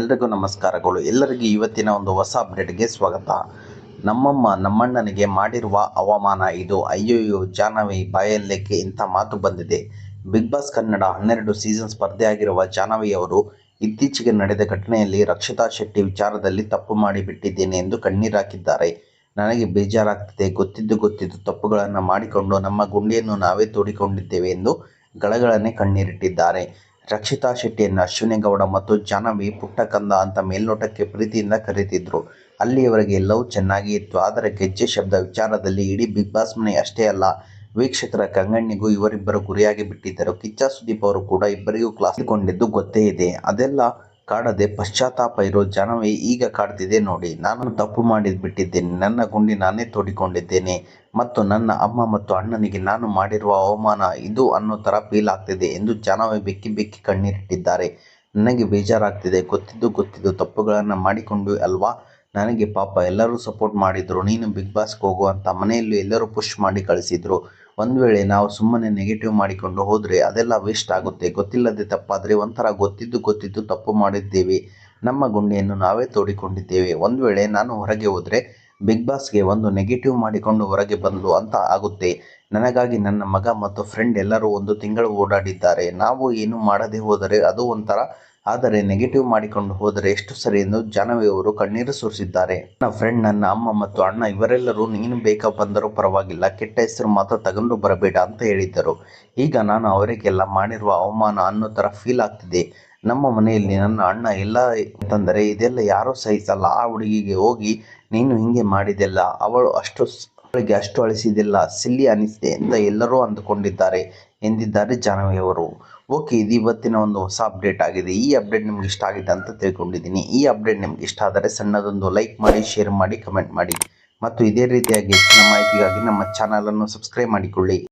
ಎಲ್ರಿಗೂ ನಮಸ್ಕಾರಗಳು. ಎಲ್ಲರಿಗೂ ಇವತ್ತಿನ ಒಂದು ಹೊಸ ಅಪ್ಡೇಟ್ಗೆ ಸ್ವಾಗತ. ನಮ್ಮಮ್ಮ ನಮ್ಮಣ್ಣನಿಗೆ ಮಾಡಿರುವ ಅವಮಾನ ಇದು. ಅಯ್ಯಯ್ಯೋ, ಜಾಹ್ನವಿ ಬಾಯಲ್ಲೇಕೆ ಇಂಥ ಮಾತು ಬಂದಿದೆ. ಬಿಗ್ ಬಾಸ್ ಕನ್ನಡ 12 ಸೀಸನ್ ಸ್ಪರ್ಧೆಯಾಗಿರುವ ಜಾಹ್ನವಿ ಅವರು ಇತ್ತೀಚೆಗೆ ನಡೆದ ಘಟನೆಯಲ್ಲಿ ರಕ್ಷಿತಾ ಶೆಟ್ಟಿ ವಿಚಾರದಲ್ಲಿ ತಪ್ಪು ಮಾಡಿಬಿಟ್ಟಿದ್ದೇನೆ ಎಂದು ಕಣ್ಣೀರಾಕಿದ್ದಾರೆ. ನನಗೆ ಬೇಜಾರಾಗ್ತಿದೆ. ಗೊತ್ತಿದ್ದು ತಪ್ಪುಗಳನ್ನು ಮಾಡಿಕೊಂಡು ನಮ್ಮ ಗುಂಡಿಯನ್ನು ನಾವೇ ತೋಡಿಕೊಂಡಿದ್ದೇವೆ ಎಂದು ಗಳಗಳನೆ ಕಣ್ಣೀರಿಟ್ಟಿದ್ದಾರೆ. ರಕ್ಷಿತಾ ಶೆಟ್ಟಿಯನ್ನು ಅಶ್ವಿನಿ ಗೌಡ ಮತ್ತು ಜಾಹ್ನವಿ ಪುಟ್ಟಕಂದ ಅಂತ ಮೇಲ್ನೋಟಕ್ಕೆ ಪ್ರೀತಿಯಿಂದ ಕರೀತಿದ್ರು. ಅಲ್ಲಿಯವರೆಗೆ ಎಲ್ಲವೂ ಚೆನ್ನಾಗಿ ಇತ್ತು. ಆದರೆ ಗೆಜ್ಜೆ ಶಬ್ದ ವಿಚಾರದಲ್ಲಿ ಇಡೀ ಬಿಗ್ ಬಾಸ್ ಮನೆ ಅಷ್ಟೇ ಅಲ್ಲ, ವೀಕ್ಷಕರ ಕಂಗಣ್ಣಿಗೂ ಇವರಿಬ್ಬರು ಗುರಿಯಾಗಿ ಬಿಟ್ಟಿದ್ದರು. ಕಿಚ್ಚ ಸುದೀಪ್ ಅವರು ಕೂಡ ಇಬ್ಬರಿಗೂ ಕ್ಲಾಸ್ ಕೊಂಡಿದ್ದು ಗೊತ್ತೇ ಇದೆ. ಅದೆಲ್ಲ ಕಾಡದೆ ಪಶ್ಚಾತ್ತಾಪ ಇರೋ ಜಾಹ್ನವಿ ಈಗ ಕಾಡ್ತಿದೆ ನೋಡಿ. ನಾನು ತಪ್ಪು ಮಾಡಿಬಿಟ್ಟಿದ್ದೇನೆ, ನನ್ನ ಗುಂಡಿ ನಾನೇ ತೋಡಿಕೊಂಡಿದ್ದೇನೆ ಮತ್ತು ನನ್ನ ಅಮ್ಮ ಮತ್ತು ಅಣ್ಣನಿಗೆ ನಾನು ಮಾಡಿರುವ ಅವಮಾನ ಇದು ಅನ್ನೋ ಥರ ಫೀಲ್ ಆಗ್ತಿದೆ ಎಂದು ಜಾಹ್ನವಿ ಬೆಕ್ಕಿ ಕಣ್ಣೀರಿಟ್ಟಿದ್ದಾರೆ. ನನಗೆ ಬೇಜಾರಾಗ್ತಿದೆ. ಗೊತ್ತಿದ್ದು ತಪ್ಪುಗಳನ್ನು ಮಾಡಿಕೊಂಡು ಅಲ್ವಾ. ನನಗೆ ಪಾಪ ಎಲ್ಲರೂ ಸಪೋರ್ಟ್ ಮಾಡಿದ್ರು, ನೀನು ಬಿಗ್ ಬಾಸ್ಗೆ ಹೋಗು ಅಂತ ಮನೆಯಲ್ಲಿ ಎಲ್ಲರೂ ಪುಷ್ ಮಾಡಿ ಕಳಿಸಿದ್ರು. ಒಂದು ವೇಳೆ ನಾವು ಸುಮ್ಮನೆ ನೆಗೆಟಿವ್ ಮಾಡಿಕೊಂಡು ಹೋದರೆ ಅದೆಲ್ಲ ವೇಸ್ಟ್ ಆಗುತ್ತೆ. ಗೊತ್ತಿಲ್ಲದೆ ತಪ್ಪಾದರೆ ಒಂಥರ ಗೊತ್ತಿದ್ದು ತಪ್ಪು ಮಾಡಿದ್ದೇವೆ, ನಮ್ಮ ಗುಂಡಿಯನ್ನು ನಾವೇ ತೋಡಿಕೊಂಡಿದ್ದೇವೆ. ಒಂದು ವೇಳೆ ನಾನು ಹೊರಗೆ ಹೋದರೆ ಬಿಗ್ ಬಾಸ್ಗೆ ಒಂದು ನೆಗೆಟಿವ್ ಮಾಡಿಕೊಂಡು ಹೊರಗೆ ಬಂದು ಅಂತ ಆಗುತ್ತೆ. ನನಗಾಗಿ ನನ್ನ ಮಗ ಮತ್ತು ಫ್ರೆಂಡ್ ಎಲ್ಲರೂ 1 ತಿಂಗಳು ಓಡಾಡಿದ್ದಾರೆ. ನಾವು ಏನು ಮಾಡದೆ ಹೋದರೆ ಅದು ಒಂಥರ, ಆದರೆ ನೆಗೆಟಿವ್ ಮಾಡಿಕೊಂಡು ಹೋದರೆ ಎಷ್ಟು ಸರಿ ಎಂದು ಜಾಹ್ನವಿ ಅವರು ಕಣ್ಣೀರು ಸುರಿಸಿದ್ದಾರೆ. ನನ್ನ ಫ್ರೆಂಡ್, ನನ್ನ ಅಮ್ಮ ಮತ್ತು ಅಣ್ಣ ಇವರೆಲ್ಲರೂ ನೀನು ಬೇಕಾ ಬಂದರೂ ಪರವಾಗಿಲ್ಲ, ಕೆಟ್ಟ ಹೆಸರು ಮಾತ್ರ ತಗೊಂಡು ಬರಬೇಡ ಅಂತ ಹೇಳಿದ್ದರು. ಈಗ ನಾನು ಅವರಿಗೆಲ್ಲ ಮಾಡಿರುವ ಅವಮಾನ ಅನ್ನೋ ಥರ ಫೀಲ್ ಆಗ್ತಿದೆ. ನಮ್ಮ ಮನೆಯಲ್ಲಿ ನನ್ನ ಅಣ್ಣ ಎಲ್ಲ ಅಂತಂದರೆ ಇದೆಲ್ಲ ಯಾರೂ ಸಹಿಸಲ್ಲ. ಆ ಹುಡುಗಿಗೆ ಹೋಗಿ ನೀನು ಹಿಂಗೆ ಮಾಡಿದೆಲ್ಲ, ಅವಳಿಗೆ ಅಷ್ಟು ಅಳಿಸಿದೆಲ್ಲ ಸಿಲ್ಲಿ ಅನಿಸಿದೆ ಅಂತ ಎಲ್ಲರೂ ಅಂದುಕೊಂಡಿದ್ದಾರೆ ಎಂದಿದ್ದಾರೆ ಜಾಹ್ನವಿ ಅವರು. ಓಕೆ, ಇದು ಇವತ್ತಿನ ಒಂದು ಹೊಸ ಅಪ್ಡೇಟ್ ಆಗಿದೆ. ಈ ಅಪ್ಡೇಟ್ ನಿಮ್ಗೆ ಇಷ್ಟ ಆಗಿದೆ ಅಂತ ತಿಳ್ಕೊಂಡಿದ್ದೀನಿ. ಈ ಅಪ್ಡೇಟ್ ನಿಮ್ಗೆ ಇಷ್ಟ ಆದರೆ ಸಣ್ಣದೊಂದು ಲೈಕ್ ಮಾಡಿ, ಶೇರ್ ಮಾಡಿ, ಕಮೆಂಟ್ ಮಾಡಿ ಮತ್ತು ಇದೇ ರೀತಿಯಾಗಿ ಹೆಚ್ಚಿನ ಮಾಹಿತಿಗಾಗಿ ನಮ್ಮ ಚಾನಲನ್ನು ಸಬ್ಸ್ಕ್ರೈಬ್ ಮಾಡಿಕೊಳ್ಳಿ.